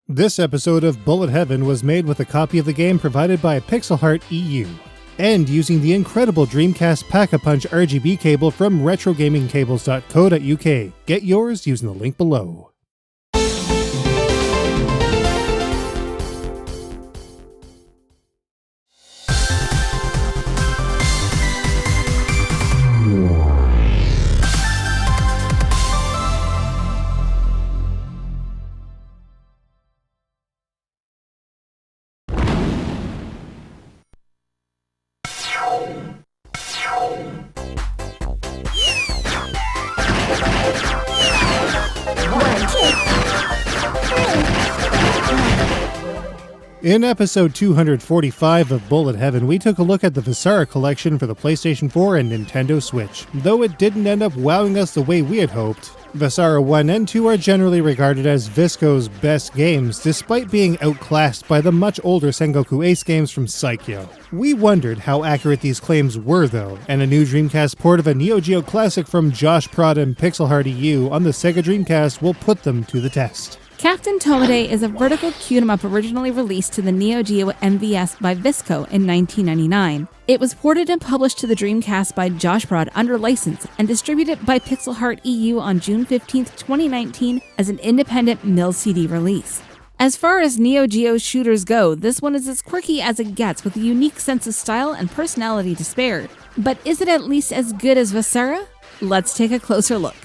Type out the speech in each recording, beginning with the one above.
This episode of Bullet Heaven was made with a copy of the game provided by Pixelheart EU, and using the incredible Dreamcast Pack-a-Punch RGB cable from retrogamingcables.co.uk. Get yours using the link below. In episode 245 of Bullet Heaven, we took a look at the Vasara collection for the PlayStation 4 and Nintendo Switch. Though it didn't end up wowing us the way we had hoped, Vasara 1 and 2 are generally regarded as Visco's best games, despite being outclassed by the much older Sengoku Ace games from Saikyo. We wondered how accurate these claims were though, and a new Dreamcast port of a Neo-Geo classic from Joshprod and Pixelheart EU on the Sega Dreamcast will put them to the test. Captain Tomaday is a vertical Q-em-up originally released to the Neo-Geo MVS by Visco in 1999. It was ported and published to the Dreamcast by Joshprod under license and distributed by Pixelheart EU on June 15, 2019 as an independent mil-CD release. As far as Neo-Geo shooters go, this one is as quirky as it gets with a unique sense of style and personality to spare. But is it at least as good as Vasara? Let's take a closer look.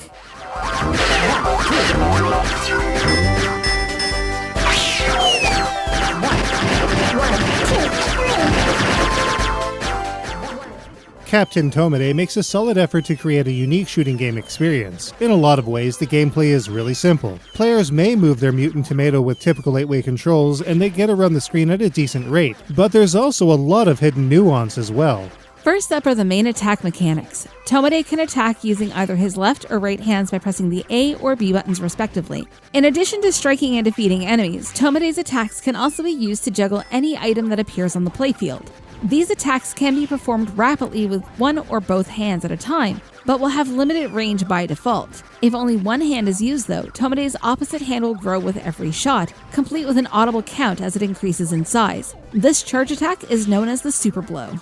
Captain Tomaday makes a solid effort to create a unique shooting game experience. In a lot of ways, the gameplay is really simple. Players may move their mutant tomato with typical 8-way controls, and they get around the screen at a decent rate, but there's also a lot of hidden nuance as well. First up are the main attack mechanics. Tomaday can attack using either his left or right hands by pressing the A or B buttons respectively. In addition to striking and defeating enemies, Tomaday's attacks can also be used to juggle any item that appears on the playfield. These attacks can be performed rapidly with one or both hands at a time, but will have limited range by default. If only one hand is used though, Tomaday's opposite hand will grow with every shot, complete with an audible count as it increases in size. This charge attack is known as the Super Blow.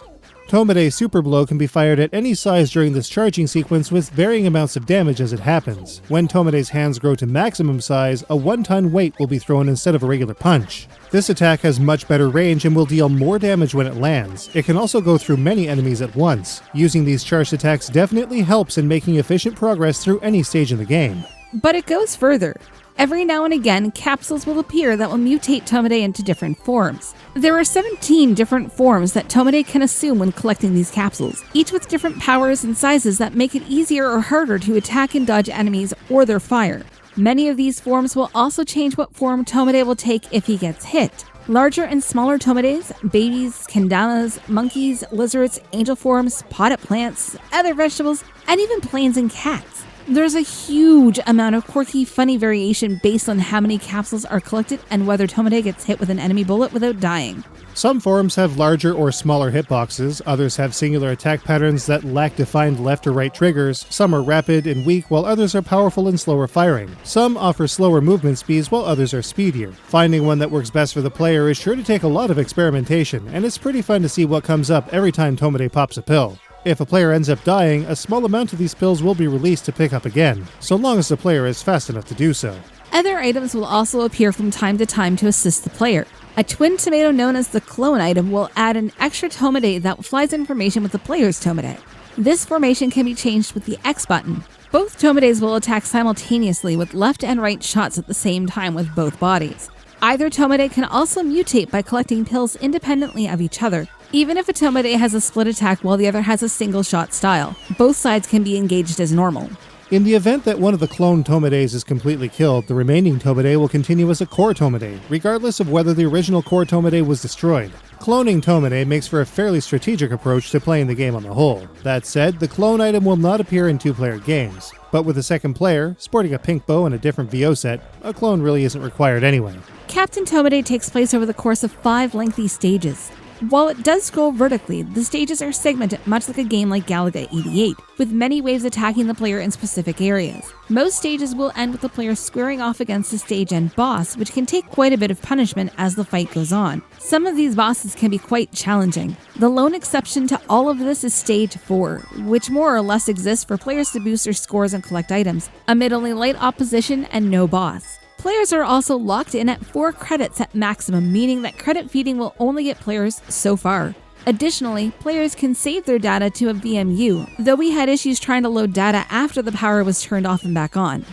Tomaday's Super Blow can be fired at any size during this charging sequence with varying amounts of damage as it happens. When Tomaday's hands grow to maximum size, a 1-ton weight will be thrown instead of a regular punch. This attack has much better range and will deal more damage when it lands. It can also go through many enemies at once. Using these charged attacks definitely helps in making efficient progress through any stage in the game. But it goes further. Every now and again, capsules will appear that will mutate Tomaday into different forms. There are 17 different forms that Tomaday can assume when collecting these capsules, each with different powers and sizes that make it easier or harder to attack and dodge enemies or their fire. Many of these forms will also change what form Tomaday will take if he gets hit. Larger and smaller Tomadays, babies, kendamas, monkeys, lizards, angel forms, potted plants, other vegetables, and even planes and cats. There's a huge amount of quirky, funny variation based on how many capsules are collected and whether Tomaday gets hit with an enemy bullet without dying. Some forms have larger or smaller hitboxes, others have singular attack patterns that lack defined left or right triggers, some are rapid and weak while others are powerful and slower firing. Some offer slower movement speeds while others are speedier. Finding one that works best for the player is sure to take a lot of experimentation, and it's pretty fun to see what comes up every time Tomaday pops a pill. If a player ends up dying, a small amount of these pills will be released to pick up again, so long as the player is fast enough to do so. Other items will also appear from time to time to assist the player. A twin tomato known as the clone item will add an extra Tomaday that flies information with the player's Tomaday. This formation can be changed with the X button. Both Tomadays will attack simultaneously with left and right shots at the same time with both bodies. Either Tomaday can also mutate by collecting pills independently of each other. Even if a Tomaday has a split attack while the other has a single shot style, both sides can be engaged as normal. In the event that one of the clone Tomadays is completely killed, the remaining Tomaday will continue as a core Tomaday, regardless of whether the original core Tomaday was destroyed. Cloning Tomaday makes for a fairly strategic approach to playing the game on the whole. That said, the clone item will not appear in two-player games, but with a second player, sporting a pink bow and a different VO set, a clone really isn't required anyway. Captain Tomaday takes place over the course of 5 lengthy stages. While it does scroll vertically, the stages are segmented much like a game like Galaga 88, with many waves attacking the player in specific areas. Most stages will end with the player squaring off against the stage end boss, which can take quite a bit of punishment as the fight goes on. Some of these bosses can be quite challenging. The lone exception to all of this is Stage 4, which more or less exists for players to boost their scores and collect items, amid only light opposition and no boss. Players are also locked in at 4 credits at maximum, meaning that credit feeding will only get players so far. Additionally, players can save their data to a VMU, though we had issues trying to load data after the power was turned off and back on.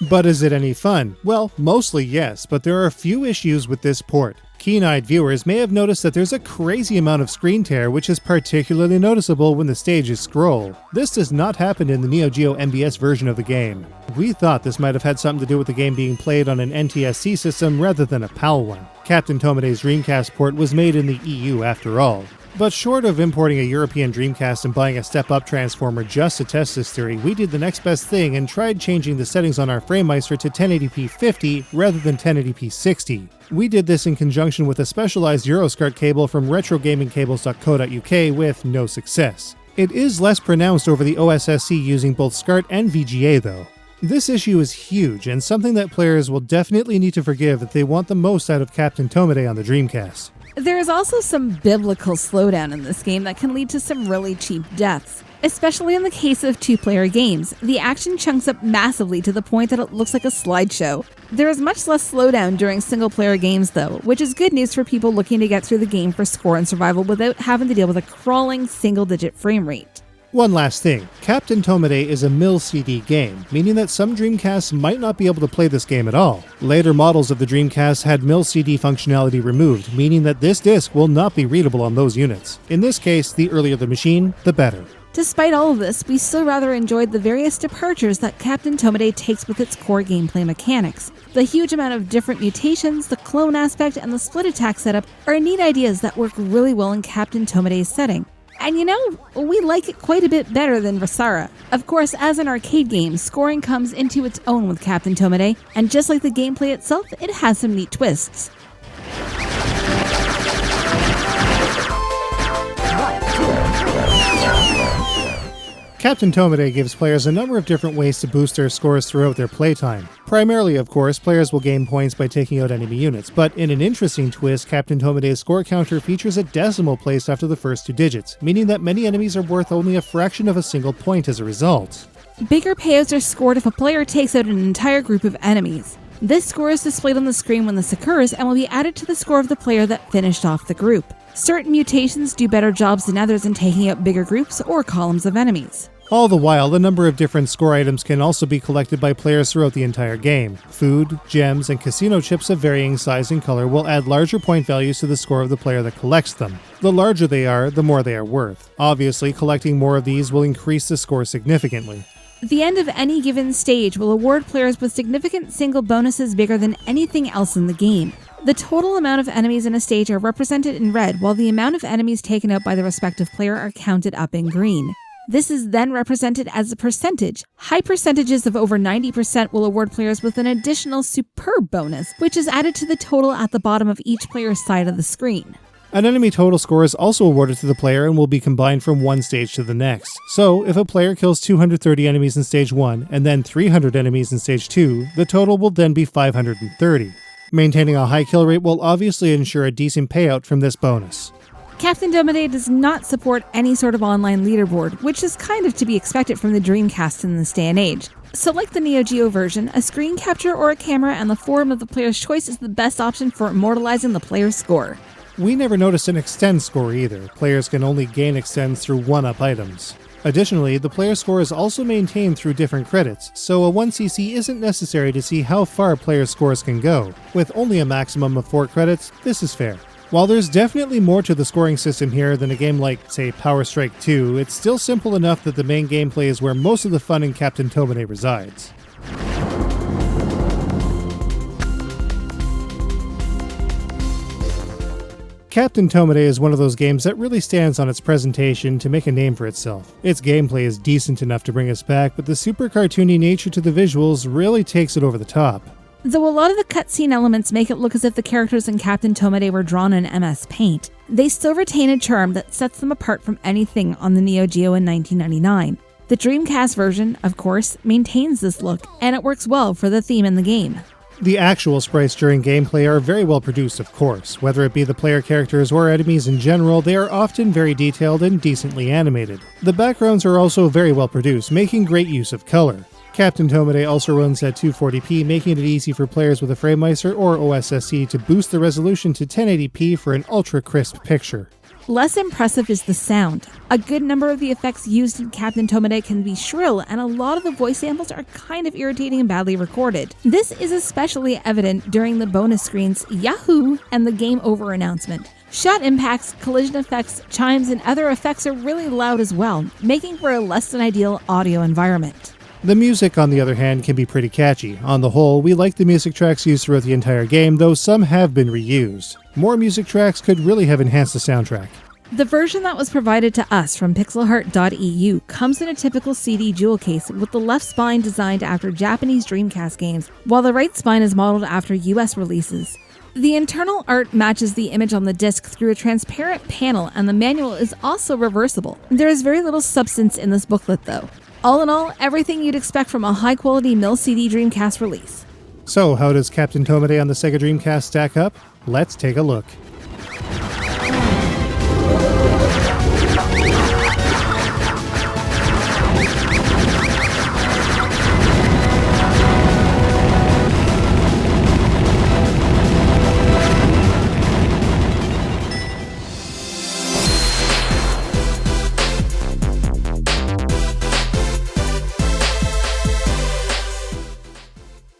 But is it any fun? Well, mostly yes, but there are a few issues with this port. Keen-eyed viewers may have noticed that there's a crazy amount of screen tear, which is particularly noticeable when the stages scroll. This does not happen in the Neo-Geo MBS version of the game. We thought this might have had something to do with the game being played on an NTSC system rather than a PAL one. Captain Tomaday's Dreamcast port was made in the EU after all. But short of importing a European Dreamcast and buying a step-up transformer just to test this theory, we did the next best thing and tried changing the settings on our FrameMeister to 1080p 50 rather than 1080p 60. We did this in conjunction with a specialized Euroscart cable from retrogamingcables.co.uk with no success. It is less pronounced over the OSSC using both SCART and VGA though. This issue is huge and something that players will definitely need to forgive if they want the most out of Captain Tomaday on the Dreamcast. There is also some biblical slowdown in this game that can lead to some really cheap deaths. Especially in the case of 2-player games, the action chunks up massively to the point that it looks like a slideshow. There is much less slowdown during single-player games though, which is good news for people looking to get through the game for score and survival without having to deal with a crawling single-digit frame rate. One last thing, Captain Tomaday is a mil-CD game, meaning that some Dreamcasts might not be able to play this game at all. Later models of the Dreamcast had mil-CD functionality removed, meaning that this disc will not be readable on those units. In this case, the earlier the machine, the better. Despite all of this, we still rather enjoyed the various departures that Captain Tomaday takes with its core gameplay mechanics. The huge amount of different mutations, the clone aspect, and the split attack setup are neat ideas that work really well in Captain Tomaday's setting. And you know, we like it quite a bit better than Vasara. Of course, as an arcade game, scoring comes into its own with Captain Tomaday, and just like the gameplay itself, it has some neat twists. Captain Tomaday gives players a number of different ways to boost their scores throughout their playtime. Primarily, of course, players will gain points by taking out enemy units, but in an interesting twist, Captain Tomaday's score counter features a decimal place after the first 2 digits, meaning that many enemies are worth only a fraction of a single point as a result. Bigger payouts are scored if a player takes out an entire group of enemies. This score is displayed on the screen when this occurs and will be added to the score of the player that finished off the group. Certain mutations do better jobs than others in taking out bigger groups or columns of enemies. All the while, the number of different score items can also be collected by players throughout the entire game. Food, gems, and casino chips of varying size and color will add larger point values to the score of the player that collects them. The larger they are, the more they are worth. Obviously, collecting more of these will increase the score significantly. The end of any given stage will award players with significant single bonuses bigger than anything else in the game. The total amount of enemies in a stage are represented in red, while the amount of enemies taken out by the respective player are counted up in green. This is then represented as a percentage. High percentages of over 90% will award players with an additional superb bonus, which is added to the total at the bottom of each player's side of the screen. An enemy total score is also awarded to the player and will be combined from one stage to the next. So, if a player kills 230 enemies in stage 1 and then 300 enemies in stage 2, the total will then be 530. Maintaining a high kill rate will obviously ensure a decent payout from this bonus. Captain Tomaday does not support any sort of online leaderboard, which is kind of to be expected from the Dreamcast in this day and age. So like the Neo-Geo version, a screen capture or a camera and the forum of the player's choice is the best option for immortalizing the player's score. We never noticed an extend score either. Players can only gain extends through 1-up items. Additionally, the player score is also maintained through different credits, so a 1cc isn't necessary to see how far player scores can go. With only a maximum of 4 credits, this is fair. While there's definitely more to the scoring system here than a game like, say, Power Strike 2, it's still simple enough that the main gameplay is where most of the fun in Captain Tomaday resides. Captain Tomaday is one of those games that really stands on its presentation to make a name for itself. Its gameplay is decent enough to bring us back, but the super cartoony nature to the visuals really takes it over the top. Though a lot of the cutscene elements make it look as if the characters in Captain Tomaday were drawn in MS Paint, they still retain a charm that sets them apart from anything on the Neo-Geo in 1999. The Dreamcast version, of course, maintains this look, and it works well for the theme in the game. The actual sprites during gameplay are very well produced, of course. Whether it be the player characters or enemies in general, they are often very detailed and decently animated. The backgrounds are also very well produced, making great use of color. Captain Tomaday also runs at 240p, making it easy for players with a FrameMeister or OSSC to boost the resolution to 1080p for an ultra-crisp picture. Less impressive is the sound. A good number of the effects used in Captain Tomaday can be shrill, and a lot of the voice samples are kind of irritating and badly recorded. This is especially evident during the bonus screens Yahoo! And the Game Over announcement. Shot impacts, collision effects, chimes, and other effects are really loud as well, making for a less than ideal audio environment. The music, on the other hand, can be pretty catchy. On the whole, we like the music tracks used throughout the entire game, though some have been reused. More music tracks could really have enhanced the soundtrack. The version that was provided to us from Pixelheart EU comes in a typical CD jewel case with the left spine designed after Japanese Dreamcast games, while the right spine is modeled after US releases. The internal art matches the image on the disc through a transparent panel, and the manual is also reversible. There is very little substance in this booklet though. All in all, everything you'd expect from a high-quality mill CD Dreamcast release. So, how does Captain Tomaday on the Sega Dreamcast stack up? Let's take a look.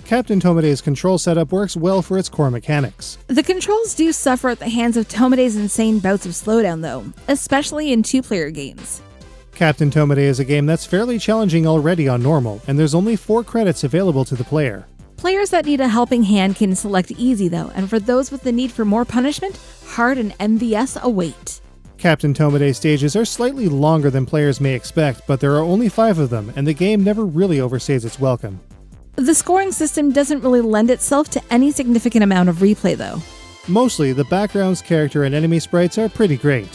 Captain Tomaday's control setup works well for its core mechanics. The controls do suffer at the hands of Tomaday's insane bouts of slowdown though, especially in two-player games. Captain Tomaday is a game that's fairly challenging already on normal, and there's only 4 credits available to the player. Players that need a helping hand can select easy though, and for those with the need for more punishment, hard and MVS await. Captain Tomaday stages are slightly longer than players may expect, but there are only 5 of them, and the game never really overstays its welcome. The scoring system doesn't really lend itself to any significant amount of replay though. Mostly, the backgrounds, character, and enemy sprites are pretty great.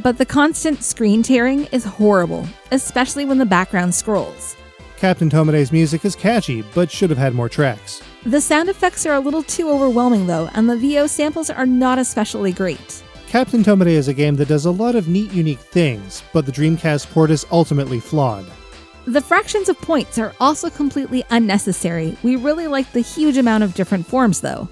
But the constant screen tearing is horrible, especially when the background scrolls. Captain Tomaday's music is catchy, but should have had more tracks. The sound effects are a little too overwhelming though, and the VO samples are not especially great. Captain Tomaday is a game that does a lot of neat, unique things, but the Dreamcast port is ultimately flawed. The fractions of points are also completely unnecessary. We really like the huge amount of different forms though.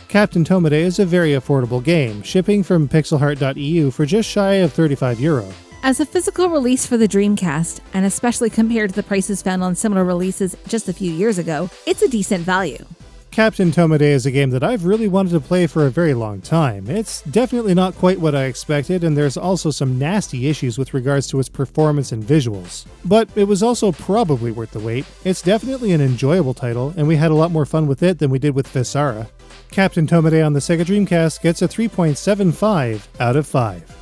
Captain Tomaday is a very affordable game, shipping from Pixelheart EU for just shy of €35. As a physical release for the Dreamcast, and especially compared to the prices found on similar releases just a few years ago, it's a decent value. Captain Tomaday is a game that I've really wanted to play for a very long time. It's definitely not quite what I expected, and there's also some nasty issues with regards to its performance and visuals. But it was also probably worth the wait. It's definitely an enjoyable title, and we had a lot more fun with it than we did with Vasara. Captain Tomaday on the Sega Dreamcast gets a 3.75 out of 5.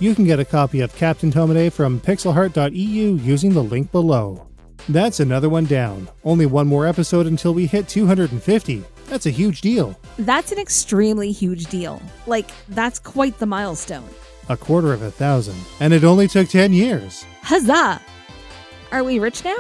You can get a copy of Captain Tomaday from Pixelheart.eu using the link below. That's another one down. Only one more episode until we hit 250. That's a huge deal. That's an extremely huge deal. Like, that's quite the milestone. 250,000. And it only took 10 years. Huzzah! Are we rich now?